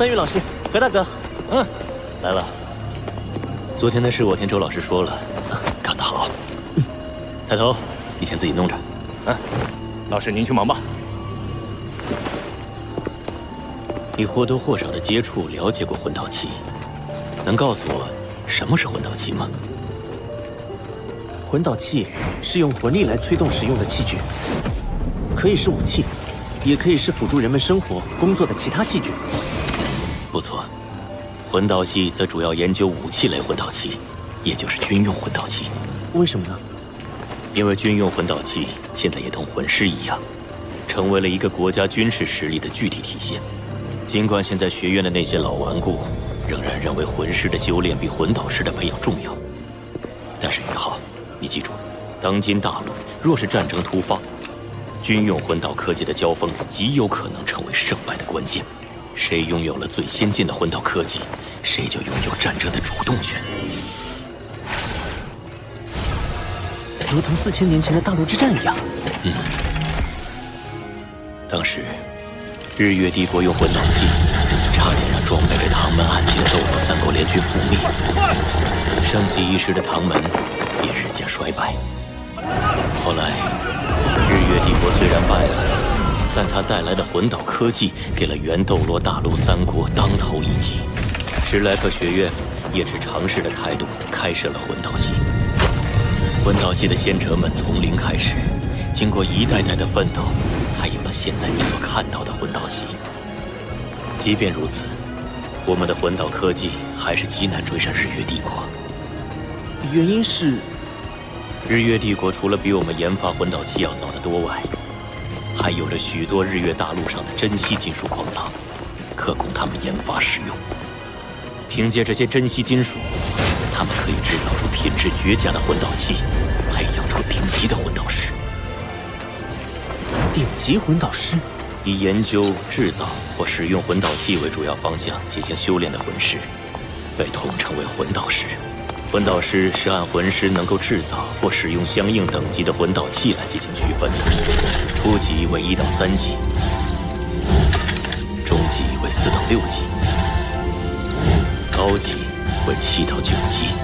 范玉老师，何大哥，来了。昨天的事我听周老师说了，干得好。彩头，你先自己弄着。老师您去忙吧。你或多或少的接触了解过魂导器，能告诉我什么是魂导器吗？魂导器是用魂力来催动使用的器具，可以是武器，也可以是辅助人们生活工作的其他器具。不错，魂导系则主要研究武器类魂导器，也就是军用魂导器。为什么呢？因为军用魂导器现在也同魂师一样，成为了一个国家军事实力的具体体现。尽管现在学院的那些老顽固仍然认为魂师的修炼比魂导师的培养重要，但是宇浩，你记住，当今大陆若是战争突发，军用魂导科技的交锋极有可能成为胜败的关键。谁拥有了最先进的魂导科技，谁就拥有战争的主动权。如同4000年前的大陆之战一样。当时，日月帝国用魂导器，差点让装备着唐门暗器的斗罗三国联军覆灭。盛极一时的唐门也日渐衰败。后来，日月帝国虽然败了，但它带来的魂导科技给了原斗罗大陆三国当头一击。史莱克学院也持尝试的态度开设了魂导系。魂导系的先哲们从零开始，经过一代代的奋斗，才有了现在你所看到的魂导系。即便如此，我们的魂导科技还是极难追上日月帝国。原因是，日月帝国除了比我们研发魂导器要早得多外，还有着许多日月大陆上的珍稀金属矿藏，可供他们研发使用。凭借这些珍稀金属，他们可以制造出品质绝佳的魂导器，培养出顶级的魂导师。顶级魂导师？以研究、制造或使用魂导器为主要方向进行修炼的魂师，被统称为魂导师。魂导师是按魂师能够制造或使用相应等级的魂导器来进行区分的，初级为1到3级，中级为4到6级，高级为7到9级，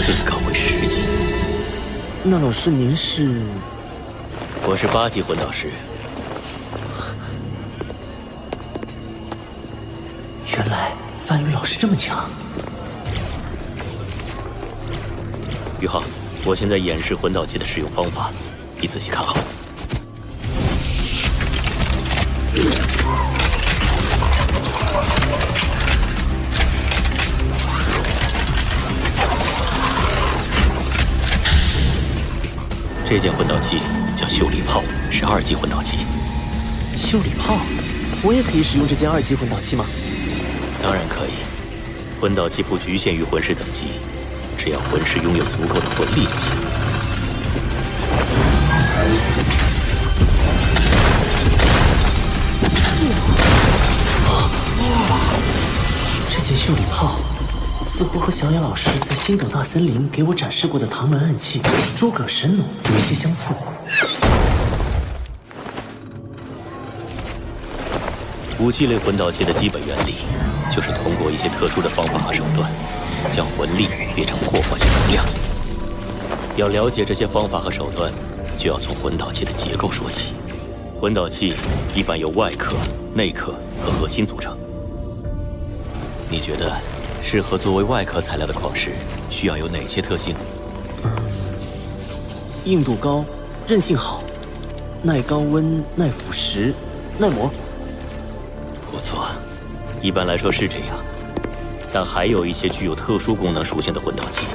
最高为10级。那老师您是？我是8级魂导师。原来范宇老师这么强。宇浩，我现在演示魂导器的使用方法，你仔细看好。这件魂导器叫秀丽炮，是2级魂导器。秀丽炮，我也可以使用这件2级魂导器吗？当然可以。魂导器不局限于魂师等级，只要魂师拥有足够的魂力就行。这件秀丽炮似乎和小野老师在星斗大森林给我展示过的唐门暗器诸葛神弩有一些相似。武器类魂导器的基本原理，就是通过一些特殊的方法和手段，将魂力变成破坏性能量。要了解这些方法和手段，就要从魂导器的结构说起。魂导器一般由外壳、内壳和核心组成。你觉得适合作为外壳材料的矿石需要有哪些特性？硬度高，韧性好，耐高温、耐腐蚀、耐磨。不错，一般来说是这样。但还有一些具有特殊功能属性的魂导器，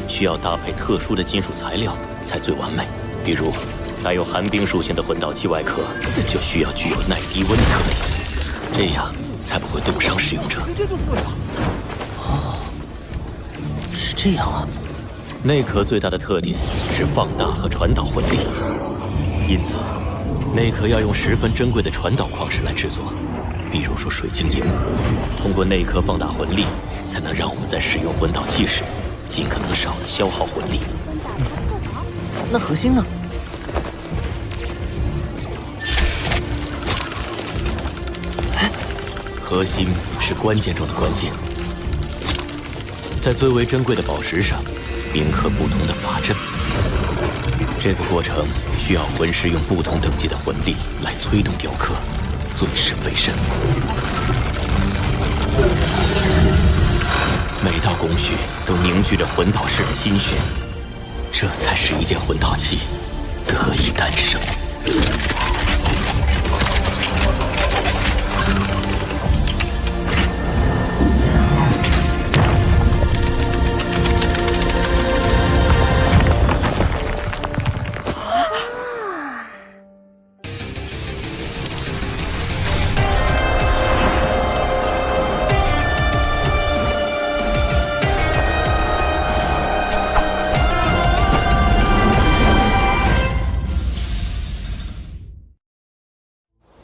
需要搭配特殊的金属材料才最完美。比如，带有寒冰属性的魂导器外壳就需要具有耐低温的特点，这样才不会冻伤使用者。哦，是这样啊。内壳最大的特点是放大和传导魂力，因此内壳要用十分珍贵的传导矿石来制作。比如说水晶银，通过内壳放大魂力，才能让我们在使用魂导器时尽可能少的消耗魂力。那核心呢？哎，核心是关键中的关键，在最为珍贵的宝石上铭刻不同的法阵。这个过程需要魂师用不同等级的魂力来催动雕刻，最是费神。每道工序都凝聚着魂导师的心血，这才使一件魂导器得以诞生。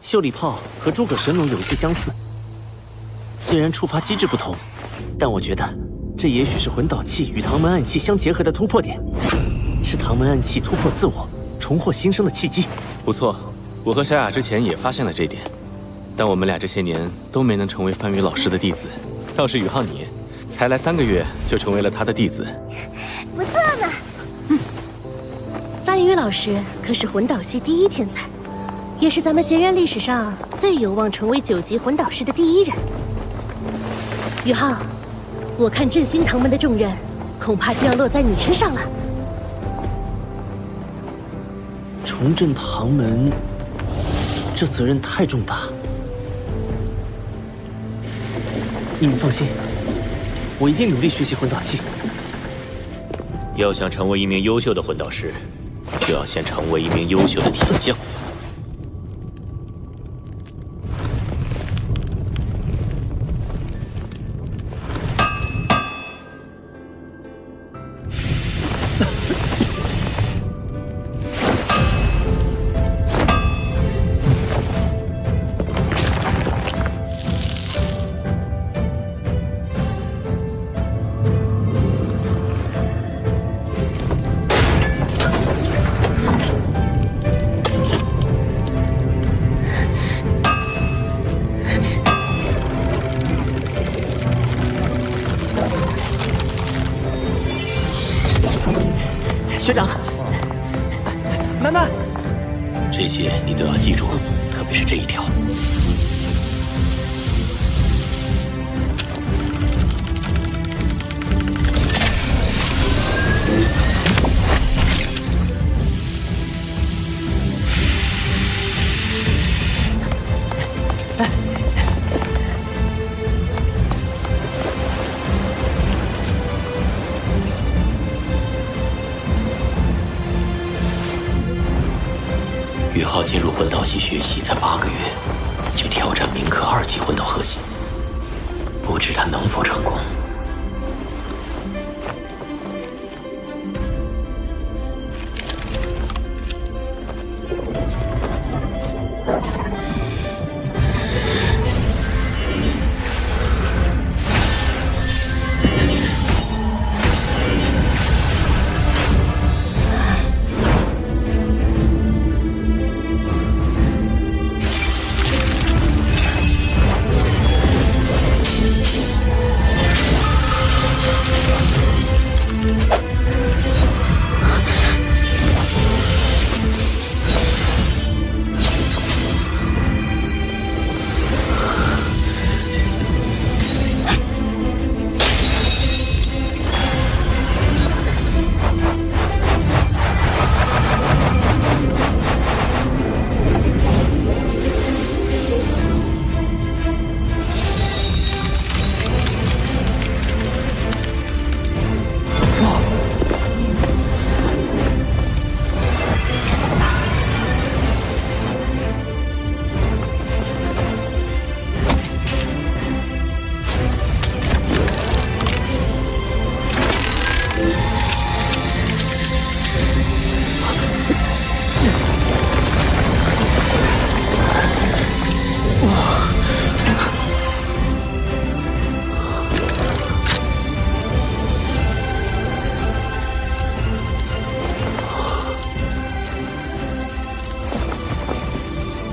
秀礼炮和诸葛神弩有一些相似，虽然触发机制不同，但我觉得这也许是魂导器与唐门暗器相结合的突破点，是唐门暗器突破自我、重获新生的契机。不错，我和小雅之前也发现了这点，但我们俩这些年都没能成为范宇老师的弟子，倒是宇浩你，才来3个月就成为了他的弟子，不错嘛。范宇老师可是魂导系第一天才。也是咱们学院历史上最有望成为9级魂导师的第一人。宇浩，我看振兴唐门的重任，恐怕就要落在你身上了。重振唐门，这责任太重大。你们放心，我一定努力学习魂导器。要想成为一名优秀的魂导师，就要先成为一名优秀的铁匠。学长，楠楠，这些你都要记住，特别是这一条。宇浩进入魂导系学习才8个月，就挑战铭刻2级魂导核心，不知他能否成功。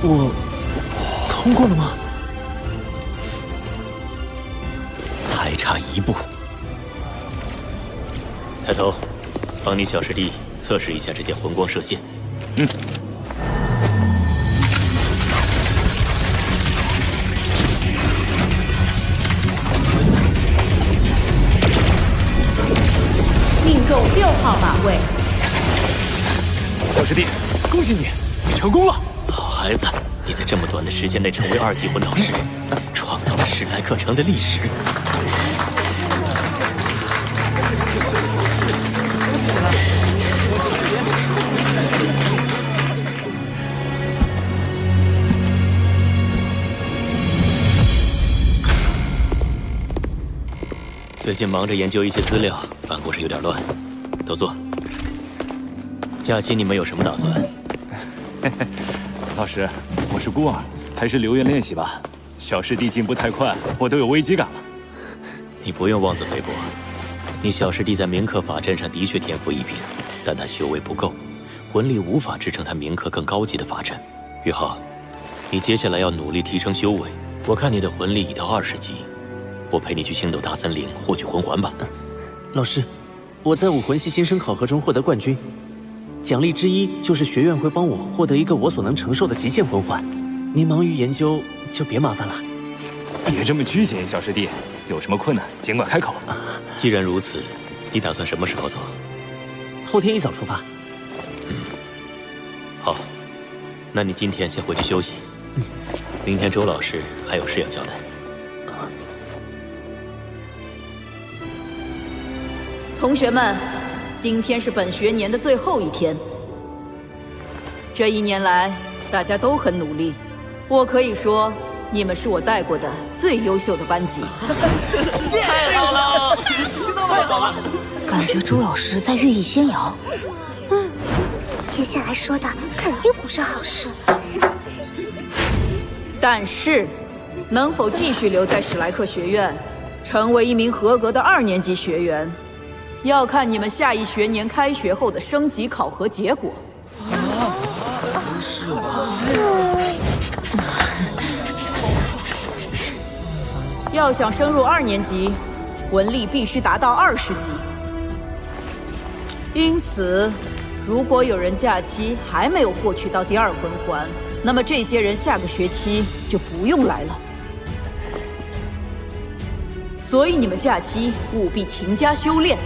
我通过了吗？差一步。抬头，帮你小师弟测试一下这件魂光射线。命中6号靶位。小师弟，恭喜你，你成功了！好孩子，你在这么短的时间内成为2级魂导师，创造了史莱克城的历史。最近忙着研究一些资料，办公室有点乱，都坐。假期你们有什么打算？老师，我是孤儿，还是留院练习吧。小师弟进步太快，我都有危机感了。你不用妄自菲薄，你小师弟在铭刻法阵上的确天赋异禀，但他修为不够，魂力无法支撑他铭刻更高级的法阵。宇浩，你接下来要努力提升修为。我看你的魂力已到20级。我陪你去星斗大森林获取魂环吧。老师，我在武魂系新生考核中获得冠军，奖励之一就是学院会帮我获得一个我所能承受的极限魂环。您忙于研究，就别麻烦了。别这么拘谨，小师弟，有什么困难尽管开口。既然如此，你打算什么时候走？后天一早出发。好，那你今天先回去休息。明天周老师还有事要交代。同学们，今天是本学年的最后一天。这1年来，大家都很努力，我可以说，你们是我带过的最优秀的班级。太好了，太好了！感觉朱老师在寓意先摇。接下来说的肯定不是好事。但是，能否继续留在史莱克学院，成为一名合格的2年级学员？要看你们下一学年开学后的升级考核结果。是吧？要想升入2年级，魂力必须达到20级。因此，如果有人假期还没有获取到第2魂环，那么这些人下个学期就不用来了。所以你们假期务必勤加修炼。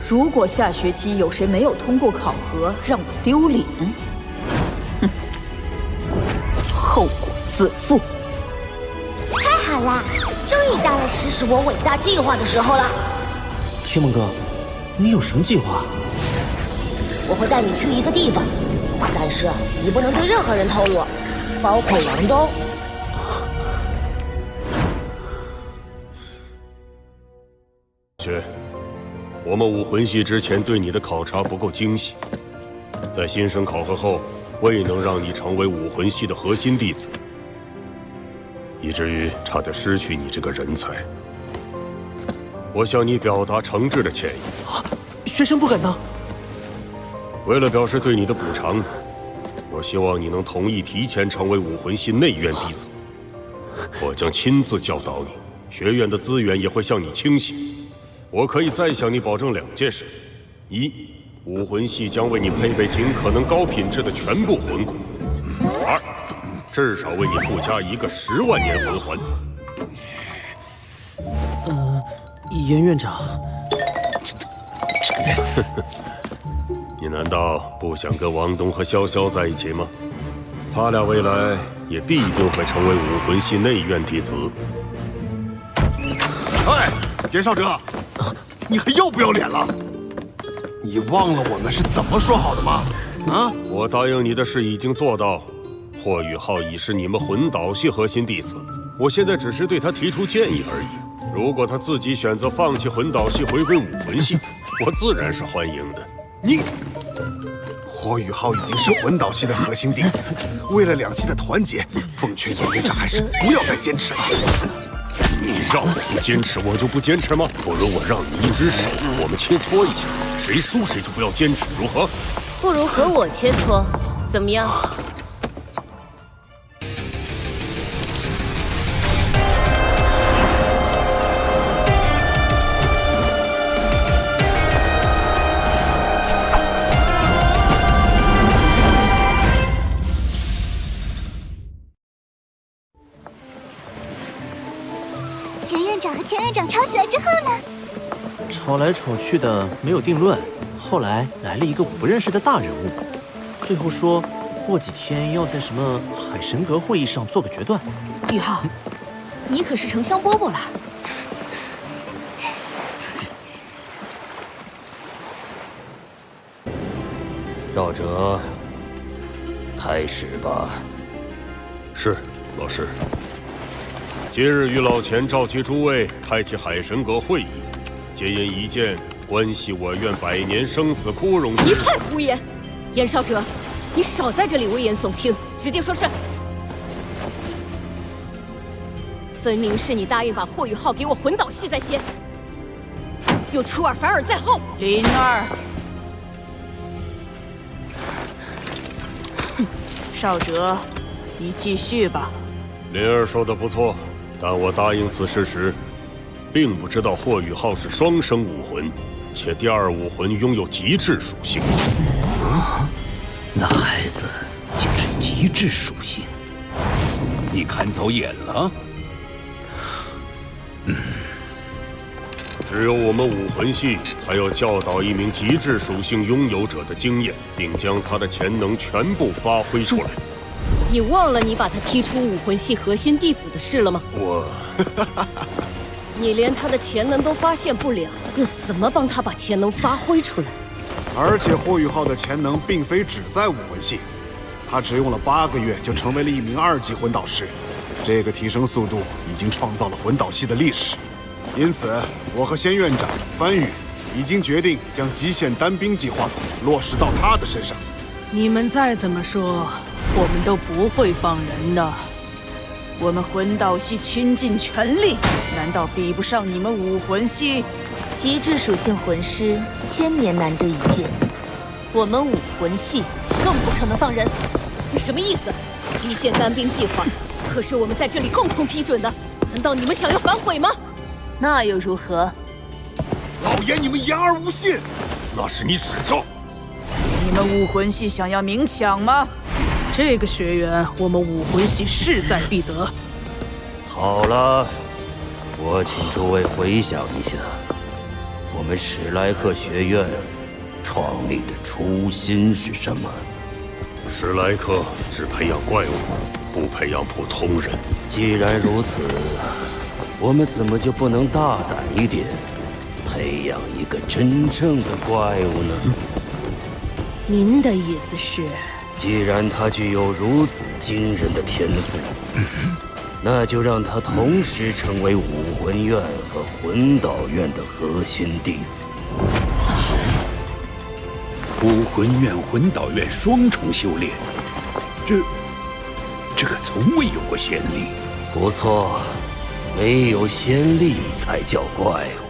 如果下学期有谁没有通过考核，让我丢脸，哼，后果自负。太好了，终于到了实施我伟大计划的时候了。天梦哥，你有什么计划？我会带你去一个地方，但是你不能对任何人透露，包括王东。学，我们武魂系之前对你的考察不够精细，在新生考核后未能让你成为武魂系的核心弟子，以至于差点失去你这个人才。我向你表达诚挚的歉意。学生不敢当。为了表示对你的补偿，我希望你能同意提前成为武魂系内院弟子。我将亲自教导你，学院的资源也会向你倾斜。我可以再向你保证2件事：一，武魂系将为你配备尽可能高品质的全部魂骨；二，至少为你附加一个10万年魂环。严院长，你难道不想跟王东和潇潇在一起吗？他俩未来也必定会成为武魂系内院弟子。哎，袁少哲，你还要不要脸了？你忘了我们是怎么说好的吗？啊！我答应你的事已经做到。霍雨浩已是你们魂导系核心弟子，我现在只是对他提出建议而已。如果他自己选择放弃魂导系回归武魂系，我自然是欢迎的。你，霍雨浩已经是魂导系的核心弟子，为了2系的团结，奉劝严院长还是不要再坚持了。你让我不坚持，我就不坚持吗？不如我让你一只手，我们切磋一下，谁输谁就不要坚持，如何？不如和我切磋，怎么样？前院长吵起来之后呢？吵来吵去的没有定论，后来来了一个我不认识的大人物，最后说过几天要在什么海神阁会议上做个决断。宇浩，你可是丞相饽饽了。赵哲，开始吧。是，老师。今日与老钱召集诸位，开启海神阁会议，皆因一件关系我院百年生死枯荣之一派胡言！严少哲，你少在这里危言耸听，直接说是。分明是你答应把霍雨浩给我魂导系在先，又出尔反尔在后。灵儿，少哲，你继续吧。灵儿说的不错，但我答应此事时，并不知道霍雨浩是双生武魂，且第二武魂拥有极致属性。那孩子就是极致属性，你看走眼了？只有我们武魂系才有教导一名极致属性拥有者的经验，并将他的潜能全部发挥出来。你忘了你把他踢出武魂系核心弟子的事了吗？你连他的潜能都发现不了，又怎么帮他把潜能发挥出来？而且霍雨浩的潜能并非只在武魂系，他只用了8个月就成为了一名2级魂导师，这个提升速度已经创造了魂导系的历史。因此，我和仙院长番禺已经决定将极限单兵计划落实到他的身上。你们再怎么说，我们都不会放人的。我们魂导系倾尽全力，难道比不上你们武魂系？极致属性魂师1000年难得一见，我们武魂系更不可能放人。你什么意思？极限单兵计划可是我们在这里共同批准的，难道你们想要反悔吗？那又如何？老爷，你们言而无信，那是你使招。你们武魂系想要明抢吗？这个学员，我们武魂系势在必得。好了，我请诸位回想一下，我们史莱克学院创立的初心是什么？史莱克只培养怪物，不培养普通人。既然如此，我们怎么就不能大胆一点，培养一个真正的怪物呢？您的意思是，既然他具有如此惊人的天赋，那就让他同时成为武魂院和魂导院的核心弟子。武魂院、魂导院双重修炼，这可从未有过先例。不错，没有先例才叫怪物。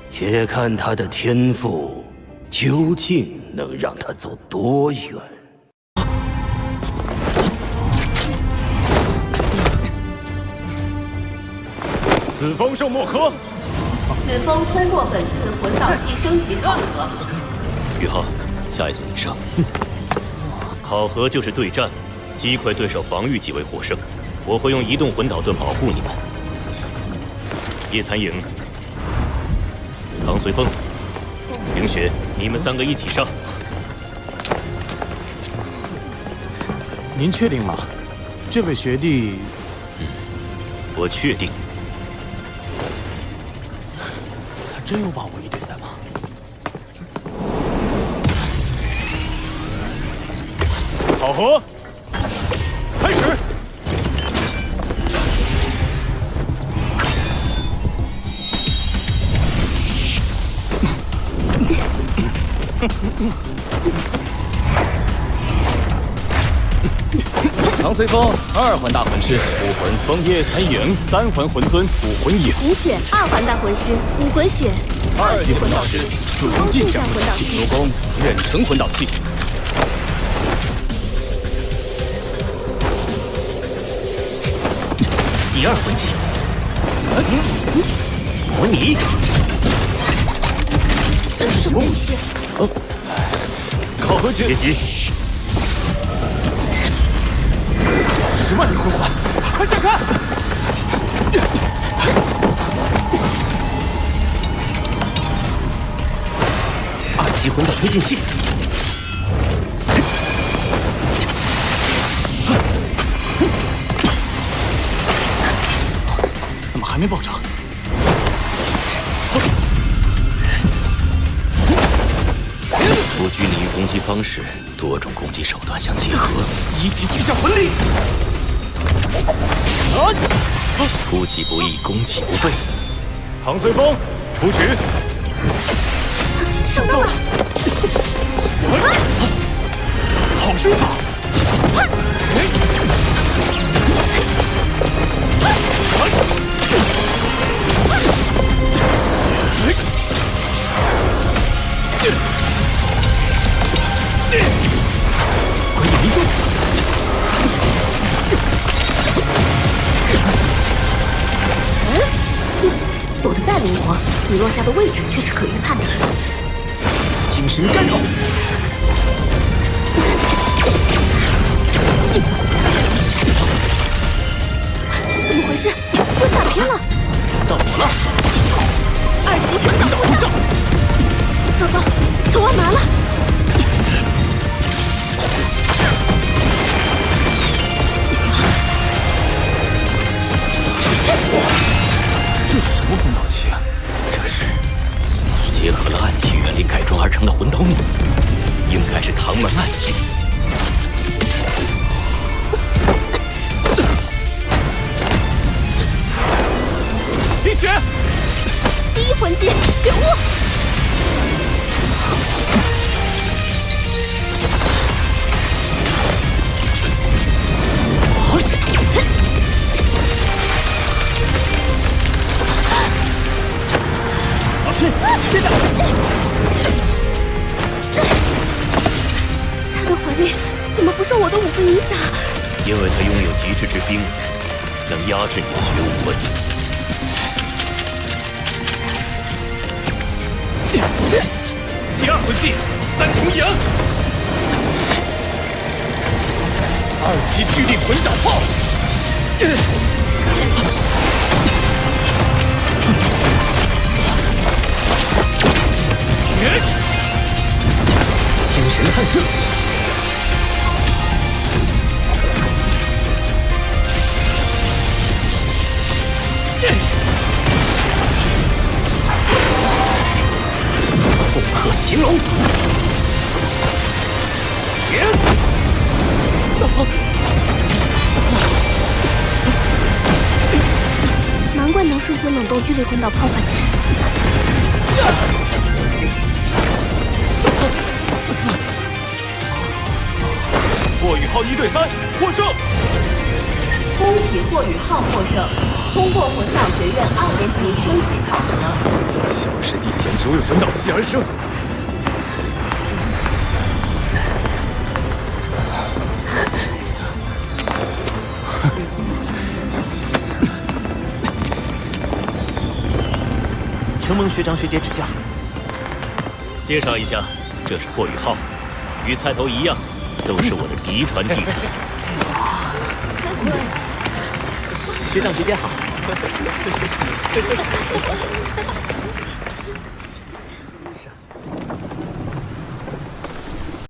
且看他的天赋究竟能让他走多远。子枫圣莫科，子枫通过本次魂导系升级考核。宇浩，下一组你上。考核就是对战，击溃对手防御即为获胜。我会用移动魂导盾保护你们。叶残影、唐随风、凌雪，你们3个一起上。您确定吗？这位学弟……我确定。他真有把握1对3吗？考核开始。唐随风2环大魂师，武魂枫叶残影；3环魂尊，武魂影。吴雪2环大魂师，武魂雪2级魂导师，主攻近战魂导器，主攻远程魂导器。第2魂技，模拟。什么东西？考核诀，别急。10万里魂环，快下看！魂导推进器。怎么还没爆炸？不拘泥于攻击方式，多种攻击手段相结合，一级巨象魂力。出其不意，攻其不备。唐随风，出局。上当了！好身法！鬼影一动。躲得再灵活，你落下的位置却是可预判的。精神干扰。怎么回事？居然打偏了！到我了。二级魂导护罩。糟糕，手腕麻了。这是什么魂导器啊？这是结合了暗器原理改装而成的魂通，应该是唐门暗器。李雪，第一魂技雪雾。老师，这个。他的魂力怎么不受我的武魂影响？因为他拥有极致之冰，能压制你的学武魂。第二魂技三重影，二级巨力魂绞炮。精神探测。共鹤擒龙。难怪能瞬间冷冻巨力魂导炮本质。霍雨浩1对3获胜！恭喜霍雨浩获胜，通过魂导学院2年级升级考核。小师弟简直为魂导器而生。承蒙学长学姐指教。介绍一下，这是霍雨浩，与菜头一样，都是我的嫡传弟子。学长学姐好。